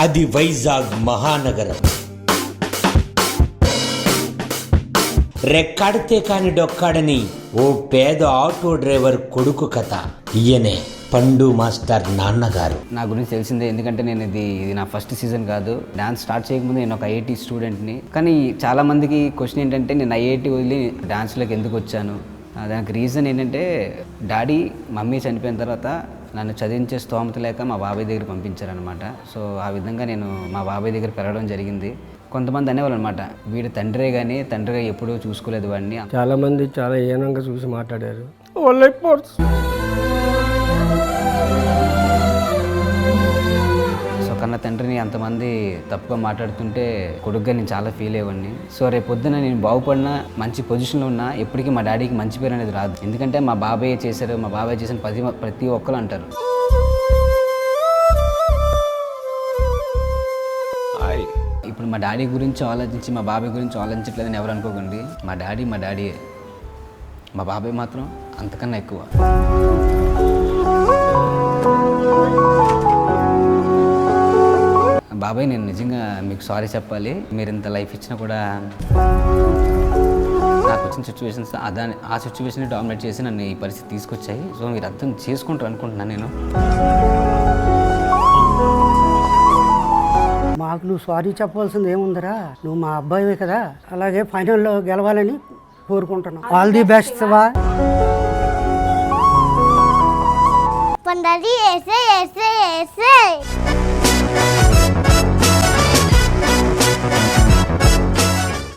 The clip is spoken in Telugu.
అది వైజాగ్ మహానగరం. రెక్కాడితే కాని డొక్కాడని ఓ పేద ఆటో డ్రైవర్ కొడుకు కథ. ఈయనే పండు మాస్టర్ నాన్నగారు. నా గురించి తెలిసిందే, ఎందుకంటే నేను ఇది నా ఫస్ట్ సీజన్ కాదు. డాన్స్ స్టార్ట్ చేయకముందు నేను ఒక ఐఐటి స్టూడెంట్ని. కానీ చాలా మందికి క్వశ్చన్ ఏంటంటే నేను ఐఐటి వదిలి డాన్స్లోకి ఎందుకు వచ్చాను. దానికి రీజన్ ఏంటంటే డాడీ మమ్మీ చనిపోయిన తర్వాత నన్ను చదివించే స్తోమత లేక మా బాబాయ్ దగ్గర పంపించారనమాట. సో ఆ విధంగా నేను మా బాబాయ్ దగ్గర పెరగడం జరిగింది. కొంతమంది అనేవాళ్ళు అనమాట, వీడు తండ్రే కానీ తండ్రిగా ఎప్పుడూ చూసుకోలేదు వాడిని. చాలామంది చాలా హీనంగా చూసి మాట్లాడారు. సో కన్న తండ్రిని అంతమంది తప్పుగా మాట్లాడుతుంటే కొడుకుగా నేను చాలా ఫీల్ అయ్యేవాడిని. సో రేపు పొద్దున నేను బాగుపడినా మంచి పొజిషన్లో ఉన్నా ఎప్పటికీ మా డాడీకి మంచి పేరు అనేది రాదు. ఎందుకంటే మా బాబాయ్ చేశారు, మా బాబాయ్ చేసిన ప్రతి ఒక్కరు అంటారు. ఇప్పుడు మా డాడీ గురించి ఆలోచించి మా బాబాయ్ గురించి ఆలోచించట్లేదని ఎవరు అనుకోకండి. మా డాడీయే, మా బాబాయ్ మాత్రం అంతకన్నా ఎక్కువ. బాబాయ్, నేను నిజంగా మీకు సారీ చెప్పాలి. మీరు ఇంత లైఫ్ ఇచ్చినా కూడా నాకు వచ్చిన సిచ్యువేషన్స్ ఆ సిచ్యువేషన్ డామినేట్ చేసి నన్ను ఈ పరిస్థితి తీసుకొచ్చాయి. సో మీరు అర్థం చేసుకుంటారు అనుకుంటున్నాను నేను. మాకు నువ్వు సారీ చెప్పవలసింది ఏముందిరా, నువ్వు మా అబ్బాయివే కదా. అలాగే ఫైనల్లో గెలవాలని కోరుకుంటున్నాను. ఆల్ ది బెస్ట్ వా. పండరి ఏసే